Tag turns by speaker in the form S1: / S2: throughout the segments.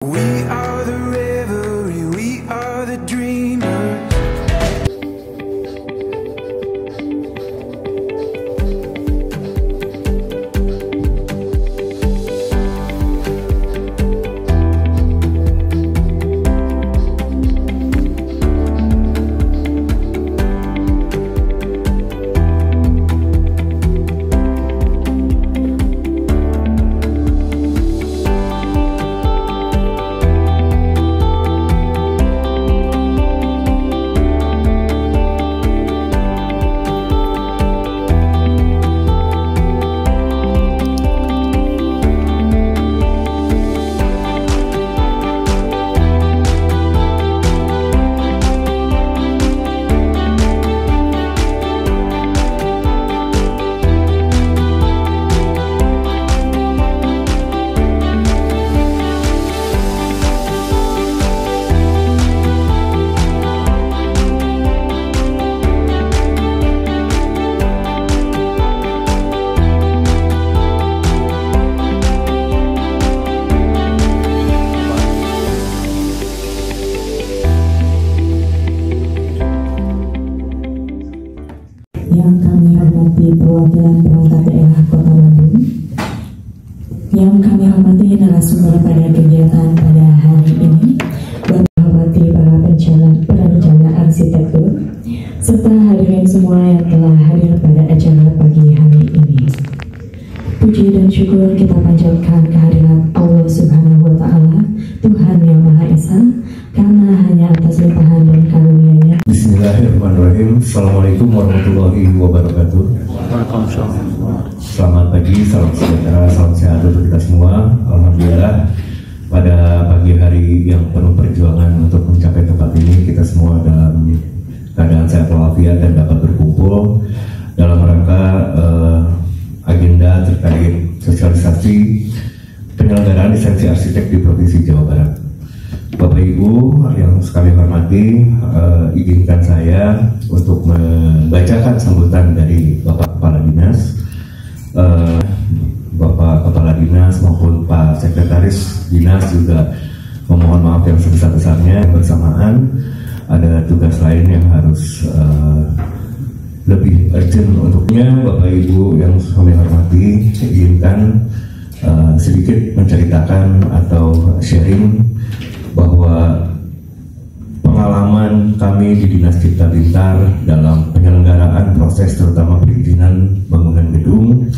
S1: We are the reverie, we are the dreamers.
S2: Yang kami hormati perwakilan perangkat daerah Kota Bandung, yang kami hormati narasumber pada kegiatan pada hari ini, dan hormati para perencana arsitektur, serta hadirin semua yang telah hadir pada acara pagi hari ini. Puji dan syukur kita panjatkan kehadirat Allah Subhanahu wa Ta'ala, Tuhan yang Maha Esa, karena hanya atas limpahan dan karunia-Nya.
S3: Bismillahirrahmanirrahim. Assalamualaikum warahmatullahi wabarakatuh. Selamat pagi, salam sejahtera, salam sehat untuk kita semua. Alhamdulillah, pada pagi hari yang penuh perjuangan untuk mencapai tempat ini, kita semua dalam keadaan sehat walafiat dan dapat berkumpul dalam rangka agenda terkait sosialisasi penyelenggaraan lisensi arsitek di Provinsi Jawa Barat. Bapak Ibu yang sekali hormati, izinkan saya untuk membacakan sambutan dari Bapak Kepala Dinas, Bapak Kepala Dinas maupun Pak Sekretaris Dinas juga memohon maaf yang sebesar-besarnya. Bersamaan ada tugas lain yang harus lebih urgent untuknya. Bapak Ibu yang kami hormati, izinkan sedikit menceritakan atau sharing bahwa pengalaman kami di Dinas Cipta Bintar dalam penyelenggaraan proses terutama perizinan bangunan gedung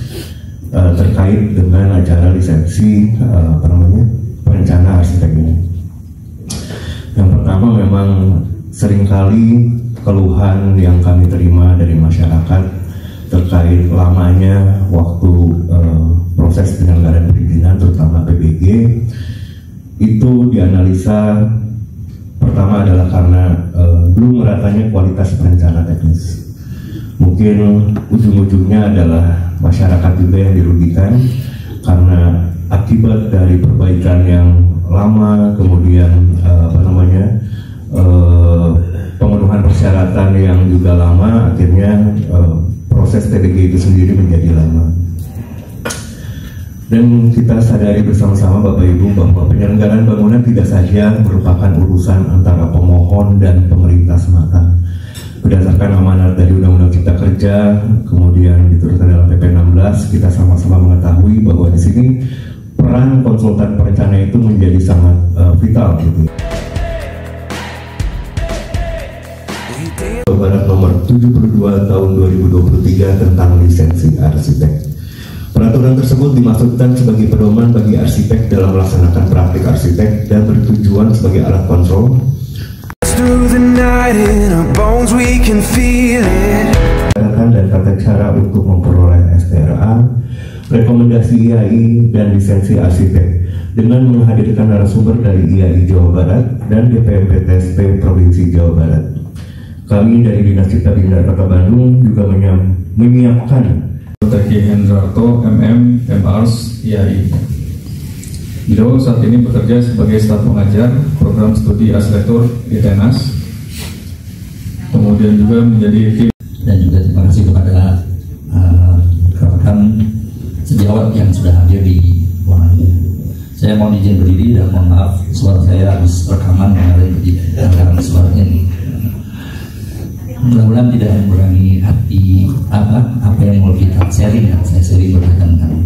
S3: terkait dengan acara lisensi perencana arsitek ini. Yang pertama, memang seringkali keluhan yang kami terima dari masyarakat terkait lamanya waktu proses penyelenggaraan perizinan terutama PBG. Itu dianalisa pertama adalah karena belum meratanya kualitas perencanaan teknis. Mungkin ujung-ujungnya adalah masyarakat juga yang dirugikan karena akibat dari perbaikan yang lama, kemudian pemenuhan persyaratan yang juga lama, akhirnya proses PBG itu sendiri menjadi lama. Dan kita sadari bersama-sama Bapak Ibu bahwa penyelenggaraan bangunan tidak saja merupakan urusan antara pemohon dan pemerintah semata. Berdasarkan amanat dari Undang-Undang Cipta Kerja, kemudian diturunkan dalam PP 16, kita sama-sama mengetahui bahwa di sini peran konsultan perencana itu menjadi sangat vital gitu. Jawa Barat nomor 72 tahun 2023 tentang lisensi arsitek. Peraturan tersebut dimaksudkan sebagai pedoman bagi arsitek dalam melaksanakan praktik arsitek dan bertujuan sebagai alat kontrol dan tata cara untuk memperoleh STRA, rekomendasi IAI, dan lisensi arsitek dengan menghadirkan narasumber dari IAI Jawa Barat dan DPMPTSP Provinsi Jawa Barat. Kami dari Dinas Cipta Bintar Kota Bandung juga menyiapkan
S4: Dr. Hendrarto, MM, MArs, IAI. Beliau saat ini bekerja sebagai staf pengajar program studi arsitektur di Tenas. Kemudian juga menjadi tim.
S5: Dan juga terima kasih kepada rekan sejawat yang sudah hadir di ruangan ini. Saya mohon izin berdiri dan mohon maaf suara saya habis rekaman kemarin rekaman suaranya ini. Mudah-mudahan tidak mengurangi hati apa yang mau kita sharing ya. Saya sharing berkaitan dengan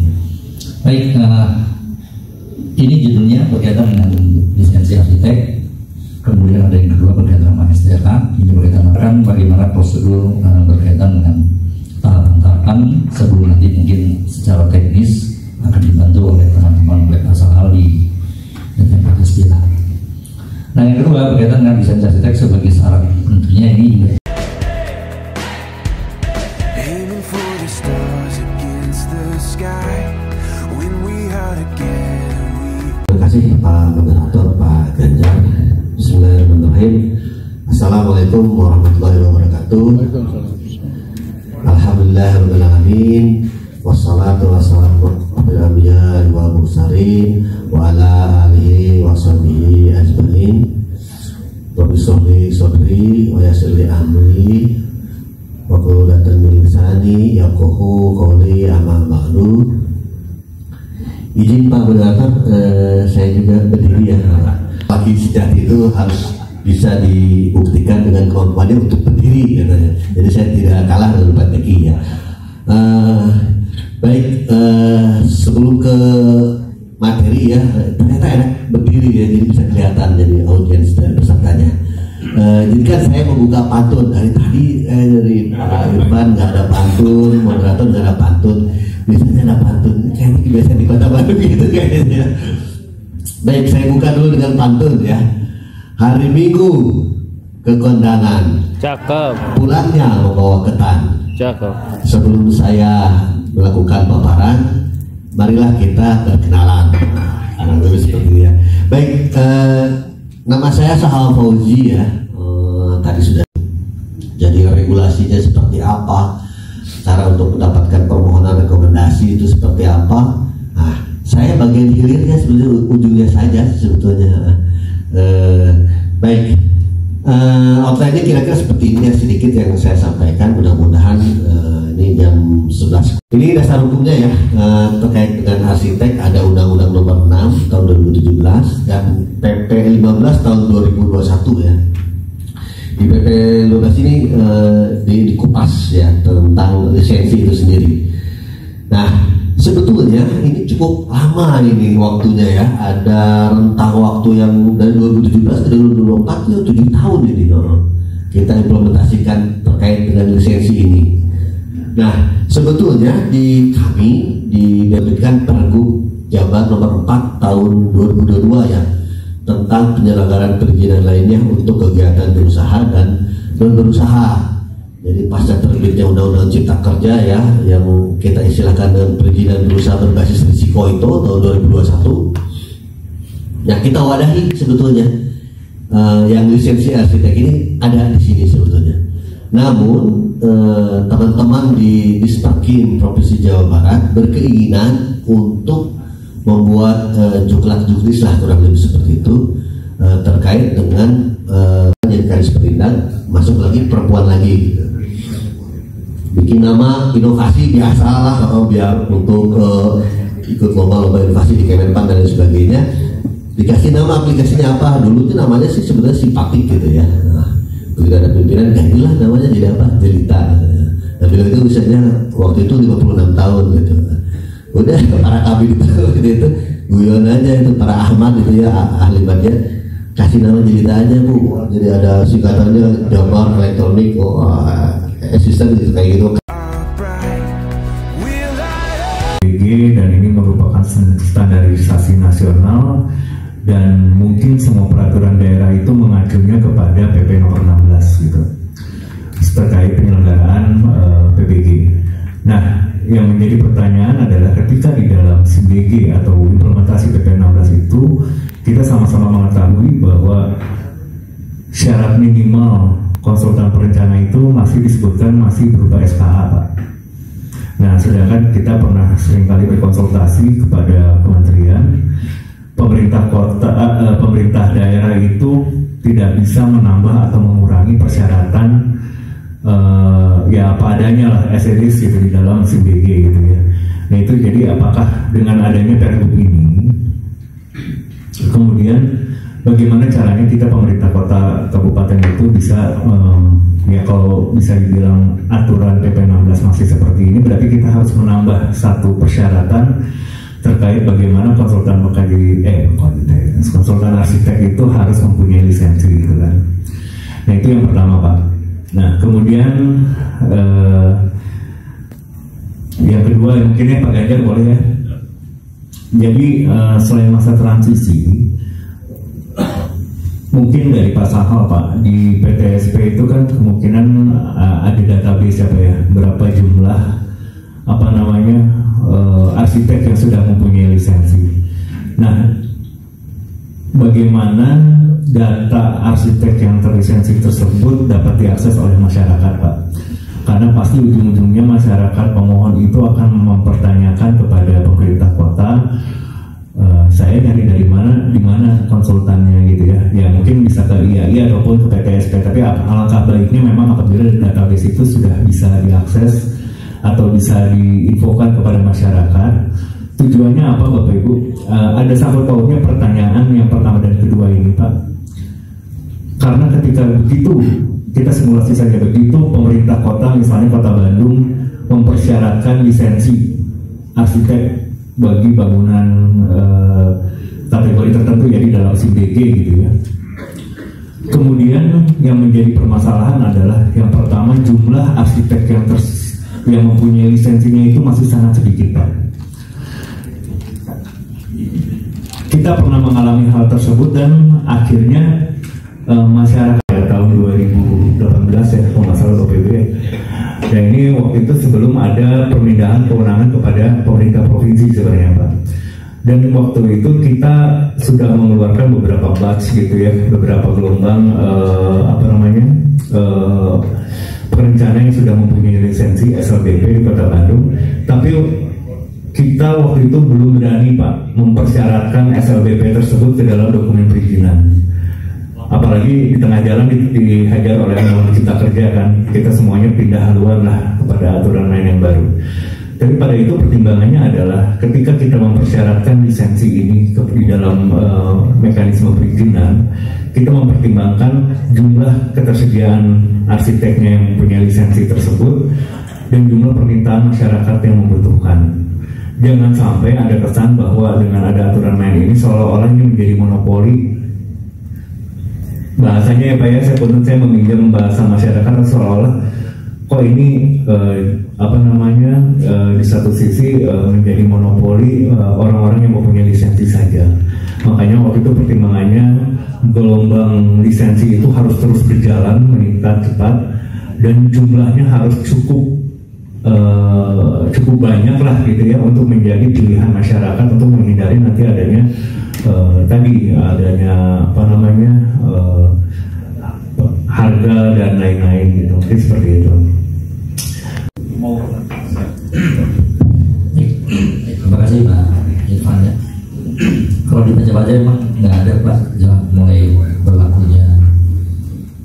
S5: baik. Ini judulnya berkaitan dengan lisensi arsitek. Kemudian ada yang kedua berkaitan dengan STK. Ini berkaitan dengan bagaimana prosedur berkaitan dengan tahapan sebelum nanti mungkin secara teknis akan dibantu oleh teman-teman baik asal ahli dan tempat istilah. Nah yang kedua berkaitan dengan lisensi arsitek sebagai syarat. Tentunya ini juga
S6: terima kasih Pak Moderator, Pak Ganjar. Bismillahirrahmanirrahim. Assalamualaikum warahmatullahi wabarakatuh. Alhamdulillahirrahmanirrahim. Wassalatu wassalamu ala anbiya wa mursalin wa ala alihi wa sahbihi ajmain. Rabbi sholli sodri wa yassir li amri wa qul min lisani yafqahu qawli amma ba'du. Izin Pak Moderator, saya juga berdiri ya. Laki sejati itu harus bisa dibuktikan dengan kemampuannya untuk berdiri katanya. Jadi saya tidak kalah dengan Pak Teki ya. Baik, sebelum ke materi ya, ternyata enak berdiri ya, jadi bisa kelihatan jadi audiens dan pesertanya. Jadi kan saya membuka pantun dari tadi dari Pak Irfan nggak ada pantun, moderator nggak ada pantun. Biasanya ada pantun, kayaknya biasa di Kota Bandung gitu kayaknya. Baik, saya buka dulu dengan pantun ya. Hari Minggu ke kondangan, cakep. Pulangnya membawa ketan, cakep. Sebelum saya melakukan paparan, marilah kita berkenalan. Seperti ya. Baik, nama saya Sahal Fauzi ya. Tadi sudah. Jadi regulasinya seperti apa? Cara untuk mendapatkan permohonan rekomendasi itu seperti apa? Nah, saya bagian hilirnya sebetulnya ujungnya saja sebetulnya. Baik, outline-nya kira-kira seperti ini ya, sedikit yang saya sampaikan. Mudah-mudahan ini jam 11. Ini dasar hukumnya ya, terkait dengan arsitek ada Undang-Undang Nomor 6 tahun 2017 dan PP 15 tahun 2021 ya. Di PP 15 ini dikupas ya tentang lisensi itu sendiri. Nah, sebetulnya ini cukup lama ini waktunya ya. Ada rentang waktu yang dari 2017 ke 2024 itu 7 tahun ini kita implementasikan terkait dengan lisensi ini. Nah, sebetulnya di kami diberikan Pergub Jabar nomor 4 tahun 2022 ya, tentang penyelenggaraan perizinan lainnya untuk kegiatan berusaha dan non-berusaha. Jadi pasca terbitnya Undang-Undang Cipta Kerja ya, yang kita istilahkan dengan perizinan berusaha berbasis risiko itu tahun 2021, yang kita wadahi sebetulnya yang lisensi arsitek ini ada di sini sebetulnya. Namun teman-teman di Disperkin Provinsi Jawa Barat berkeinginan untuk membuat juklat-juklis lah kurang lebih seperti itu terkait dengan jadi garis perindang masuk lagi perempuan lagi gitu. Bikin nama inovasi biasa lah biar untuk ikut lomba inovasi di Kemenpan dan sebagainya. Dikasih nama aplikasinya apa? Dulu itu namanya sih sebenarnya simpatik gitu ya. Nah, begitu ada pimpinan gantilah namanya jadi apa? Jelita. Nah, bila itu misalnya waktu itu 56 tahun gitu. Udah para kabin itu guyon aja itu para Ahmad itu ya ahli bagian kasih nama jelita aja Bu. Jadi ada singkatannya Jabar Elektronik asisten gitu kayak gitu.
S3: Dan ini merupakan standarisasi nasional dan mungkin semua peraturan daerah itu mengacunya kepada PP nomor 16 gitu terkait penyelenggaraan PBG. Nah, yang menjadi pertanyaan adalah ketika di dalam SIMBG atau implementasi PP 16 itu kita sama-sama mengetahui bahwa syarat minimal konsultan perencana itu masih disebutkan masih berupa SKA Pak. Nah, sedangkan kita pernah seringkali berkonsultasi kepada kementerian, pemerintah daerah itu tidak bisa menambah atau mengurangi persyaratan ya apa adanya lah SEDIS gitu di dalam SIMBG gitu ya. Nah itu jadi apakah dengan adanya Pergub ini Kemudian bagaimana caranya kita pemerintah kota kabupaten itu bisa ya kalau bisa dibilang aturan PP 16 masih seperti ini, berarti kita harus menambah satu persyaratan terkait bagaimana konsultan konsultan arsitek itu harus mempunyai lisensi gitu kan. Nah itu yang pertama Pak. Nah kemudian yang kedua mungkin ya Pak Ganjar boleh ya. Jadi selain masa transisi, mungkin dari Pak Sahal Pak, di PTSP itu kan kemungkinan ada database apa ya, berapa jumlah apa namanya arsitek yang sudah mempunyai lisensi. Nah, bagaimana data arsitek yang terlisensi tersebut dapat diakses oleh masyarakat Pak? Karena pasti ujung-ujungnya masyarakat pemohon itu akan mempertanyakan kepada pemerintah kota, saya nyari dari mana, di mana konsultannya gitu ya. Ya mungkin bisa ke IAI ataupun ke PTSP, tapi alangkah baiknya memang apabila database itu sudah bisa diakses atau bisa diinfokan kepada masyarakat. Tujuannya apa Bapak Ibu? Ada sangkut pautnya pertanyaan yang pertama dan kedua ini Pak. Karena ketika begitu, kita simulasi saja begitu pemerintah kota, misalnya Kota Bandung mempersyaratkan lisensi arsitek bagi bangunan kategori tertentu, jadi dalam SIDG gitu ya. Kemudian yang menjadi permasalahan adalah yang pertama, jumlah arsitek yang mempunyai lisensinya itu masih sangat sedikit Pak. Kita pernah mengalami hal tersebut dan akhirnya masyarakat tahun 2018 ya kalau nggak salah OPB. Dan ini waktu itu sebelum ada pemindahan kewenangan kepada pemerintah provinsi sebenarnya Pak. Dan waktu itu kita sudah mengeluarkan beberapa batch gitu ya, beberapa gelombang perencana yang sudah mempunyai lisensi SLBP di Kota Bandung. Tapi kita waktu itu belum berani Pak mempersyaratkan SLBP tersebut ke dalam dokumen perizinan. Apalagi di tengah jalan dihajar oleh Undang-Undang Cipta Kerja kan, kita semuanya pindah haluan lah kepada aturan main yang baru. Tapi pada itu pertimbangannya adalah ketika kita mempersyaratkan lisensi ini di dalam mekanisme perizinan, kita mempertimbangkan jumlah ketersediaan arsiteknya yang punya lisensi tersebut dan jumlah permintaan masyarakat yang membutuhkan. Jangan sampai ada kesan bahwa dengan ada aturan main ini seolah-olah ini menjadi monopoli. Bahasanya ya Pak ya, saya meminjam bahasa masyarakat seolah-olah kok ini di satu sisi menjadi monopoli orang-orang yang mempunyai lisensi saja. Makanya waktu itu pertimbangannya gelombang lisensi itu harus terus berjalan meningkat cepat dan jumlahnya harus cukup banyak lah gitu ya untuk menjadi pilihan masyarakat untuk menghindari nanti adanya harga dan lain-lain gitu. Mungkin seperti itu.
S5: Terima kasih Pak Irfan ya. Kalau dibaca-baca memang nggak ada Pak mulai berlakunya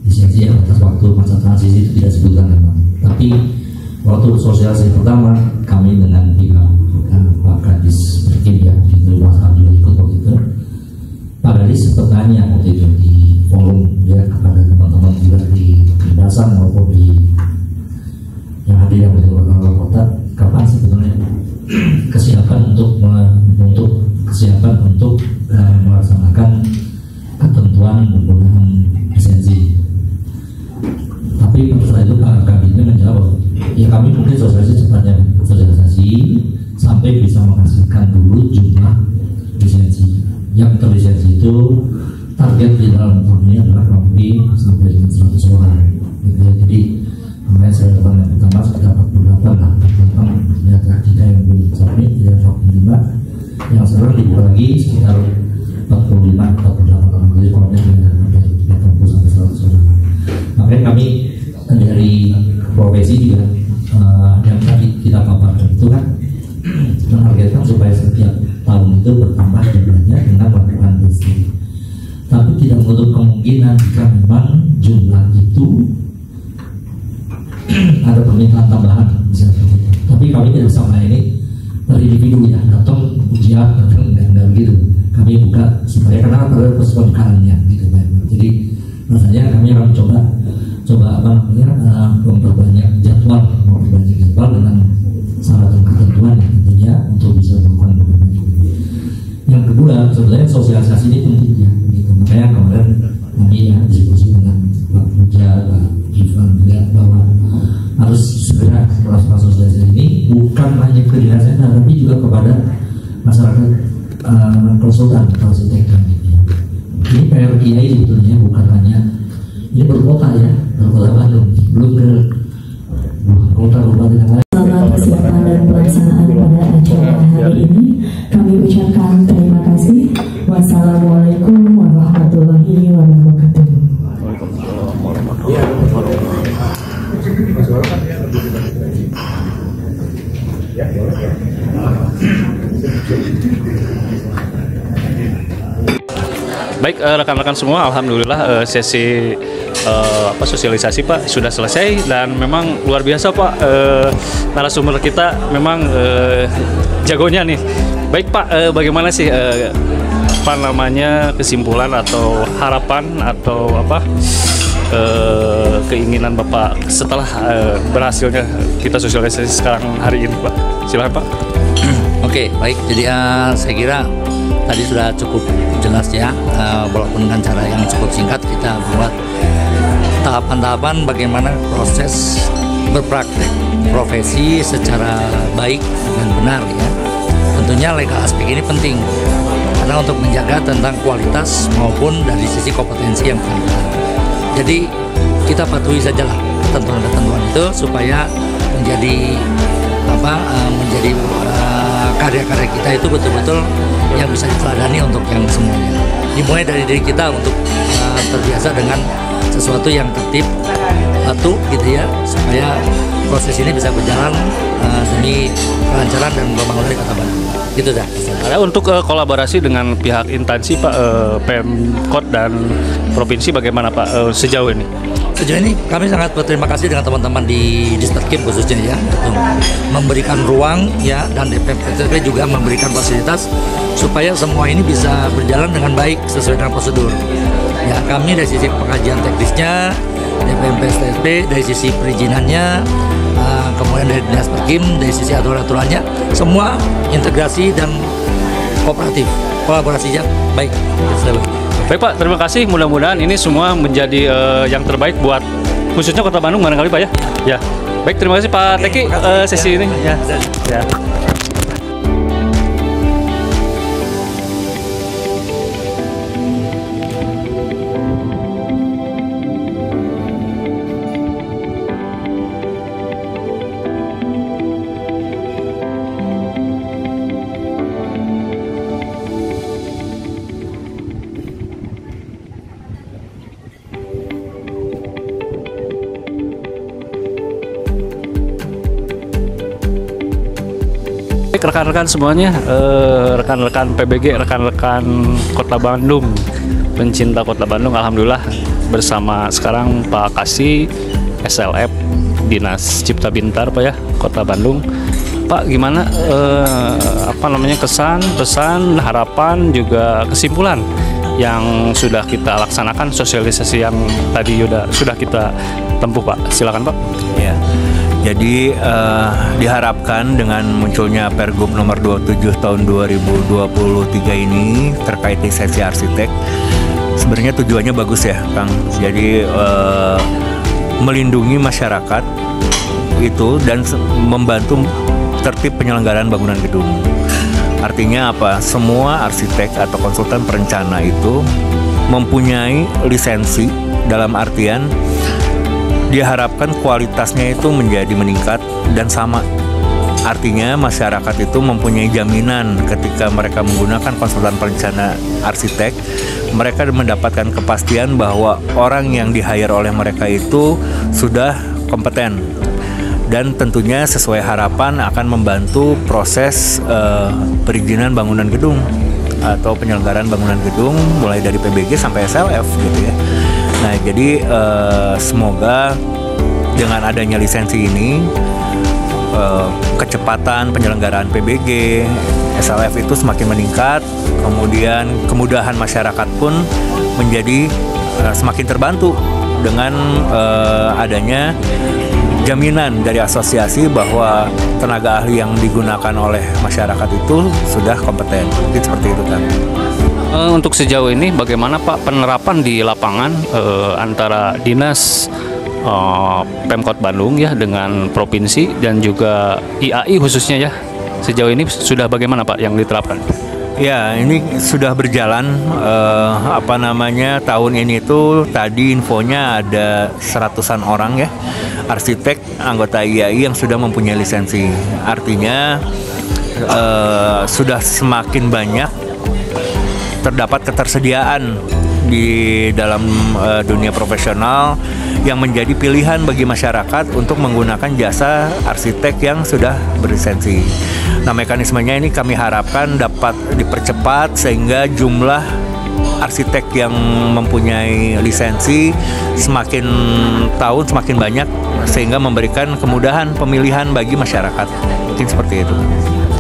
S5: lisensi ya, atas waktu masa transisi itu tidak sebutkan memang. Tapi waktu sosialisasi pertama kami dengan pihak Pak Kadis Berkim ya, itu Mas Abdul ikut waktu itu. Pak Kadis sempat tanya waktu itu di forum ya kepada teman-teman juga di Basan maupun di yang hadir yang betul-betul kota, kapan sebetulnya kesiapan untuk melaksanakan ketentuan penggunaan lisensi. Tapi setelah itu Pak Kabinnya menjawab, ya kami mungkin sosialisasi cepatnya sampai bisa menghasilkan dulu jumlah lisensi. Yang terlisensi itu target di dalam tahun ini adalah kurang lebih sampai 100 orang. Gitu ya. Jadi kemarin saya dapat yang pertama sekitar 48 lah, 48 ya kita yang belum sampai tidak 45, yang sekarang dibuat lagi sekitar 45-48 orang. Jadi kalau ada 80 sampai 100 orang. Makanya kami dari profesi juga yang tadi kita paparkan itu kan menargetkan supaya setiap tahun itu bertambah jumlahnya dengan melakukan testing. Tapi tidak menutup kemungkinan jika memang jumlah itu ada permintaan tambahan misalnya. Tapi kami tidak bisa melayani per individu ya, datang ujian, datang enggak begitu. Kami buka saya kenal pada persoalannya gitu Pak. Jadi rasanya kami akan coba apa namanya memperbanyak jadwal dengan syarat dan ketentuan yang tentunya untuk bisa melakukan berbagai. Yang kedua sebenarnya sosialisasi ini penting ya, gitu. Makanya kemarin kami ya diskusi dengan Pak Puja, Pak Ivan juga bahwa harus segera melakukan sosialisasi ini bukan hanya ke dinas tapi juga kepada masyarakat konsultan arsitek gitu ya. Ini PR Kiai sebetulnya bukan hanya ini berkota ya, berkota Bandung, belum ke kota kabupaten yang lain.
S2: Selama persiapan dan pelaksanaan pada acara hari ini, kami ucapkan terima kasih. Wassalamualaikum warahmatullahi wabarakatuh.
S7: Baik rekan-rekan semua, alhamdulillah sesi sosialisasi Pak sudah selesai dan memang luar biasa Pak, narasumber kita memang jagonya nih. Baik Pak, bagaimana sih kesimpulan atau harapan atau keinginan Bapak setelah berhasilnya kita sosialisasi sekarang hari ini Pak? Silakan Pak.
S5: Oke, baik. Jadi saya kira tadi sudah cukup jelas ya, walaupun dengan cara yang cukup singkat kita buat tahapan-tahapan bagaimana proses berpraktek profesi secara baik dan benar ya. Tentunya legal aspek ini penting karena untuk menjaga tentang kualitas maupun dari sisi kompetensi yang benar. Jadi kita patuhi sajalah ketentuan-ketentuan itu supaya menjadi karya-karya kita itu betul-betul yang bisa diteladani untuk yang semuanya. Dimulai dari diri kita untuk terbiasa dengan sesuatu yang tertib, patuh gitu ya, supaya proses ini bisa berjalan demi kelancaran dan pembangunan Kota Bandung. Gitu dah.
S7: Ada untuk kolaborasi dengan pihak instansi Pak, Pemkot dan provinsi bagaimana Pak sejauh ini?
S5: Sejauh ini kami sangat berterima kasih dengan teman-teman di Disperkim khususnya ya, untuk memberikan ruang ya, dan DPP juga memberikan fasilitas supaya semua ini bisa berjalan dengan baik sesuai dengan prosedur. Ya, kami dari sisi pengkajian teknisnya, DPP, dari sisi perizinannya, kemudian dari Dinas Perkim, dari sisi aturan-aturannya, semua integrasi dan kooperatif, kolaborasinya baik.
S7: Baik Pak, terima kasih. Mudah-mudahan ini semua menjadi yang terbaik buat khususnya Kota Bandung barangkali Pak ya. Ya. Baik, terima kasih Pak Teki sesi ini. Ya. Ya. Rekan-rekan semuanya, rekan-rekan PBG, rekan-rekan Kota Bandung, pencinta Kota Bandung, alhamdulillah bersama sekarang Pak Kasih SLF Dinas Cipta Bintar Pak ya, Kota Bandung. Pak, gimana kesan, pesan, harapan juga kesimpulan yang sudah kita laksanakan, sosialisasi yang tadi sudah kita tempuh Pak. Silakan Pak.
S3: Ya. Jadi diharapkan dengan munculnya Pergub nomor 27 tahun 2023 ini terkait lisensi arsitek, sebenarnya tujuannya bagus ya Kang. Jadi melindungi masyarakat itu dan membantu tertib penyelenggaraan bangunan gedung. Artinya apa? Semua arsitek atau konsultan perencana itu mempunyai lisensi, dalam artian diharapkan kualitasnya itu menjadi meningkat dan sama. Artinya masyarakat itu mempunyai jaminan ketika mereka menggunakan konsultan perencana arsitek, mereka mendapatkan kepastian bahwa orang yang di-hire oleh mereka itu sudah kompeten dan tentunya sesuai harapan akan membantu proses perizinan bangunan gedung atau penyelenggaraan bangunan gedung mulai dari PBG sampai SLF gitu ya. Nah, jadi semoga dengan adanya lisensi ini kecepatan penyelenggaraan PBG,
S8: SLF itu semakin meningkat, kemudian kemudahan masyarakat pun menjadi semakin terbantu dengan adanya jaminan dari asosiasi bahwa tenaga ahli yang digunakan oleh masyarakat itu sudah kompeten. Mungkin seperti itu kan.
S7: Untuk sejauh ini bagaimana Pak penerapan di lapangan antara dinas Pemkot Bandung ya dengan provinsi dan juga IAI khususnya ya, sejauh ini sudah bagaimana Pak yang diterapkan?
S8: Ya, ini sudah berjalan tahun ini tuh tadi infonya ada 100-an orang ya arsitek anggota IAI yang sudah mempunyai lisensi. Artinya sudah semakin banyak terdapat ketersediaan di dalam dunia profesional yang menjadi pilihan bagi masyarakat untuk menggunakan jasa arsitek yang sudah berlisensi. Nah, mekanismenya ini kami harapkan dapat dipercepat sehingga jumlah arsitek yang mempunyai lisensi semakin tahun semakin banyak sehingga memberikan kemudahan pemilihan bagi masyarakat. Mungkin seperti itu.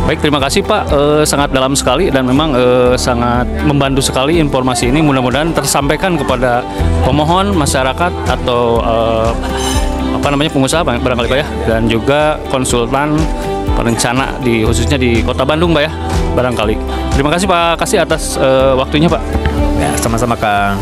S7: Baik, terima kasih Pak, sangat dalam sekali dan memang sangat membantu sekali informasi ini. Mudah-mudahan tersampaikan kepada pemohon, masyarakat atau pengusaha barangkali Pak ya, dan juga konsultan perencana khususnya di Kota Bandung Pak ya, barangkali. Terima kasih Pak Kasih atas waktunya Pak.
S8: Ya, sama-sama Kang.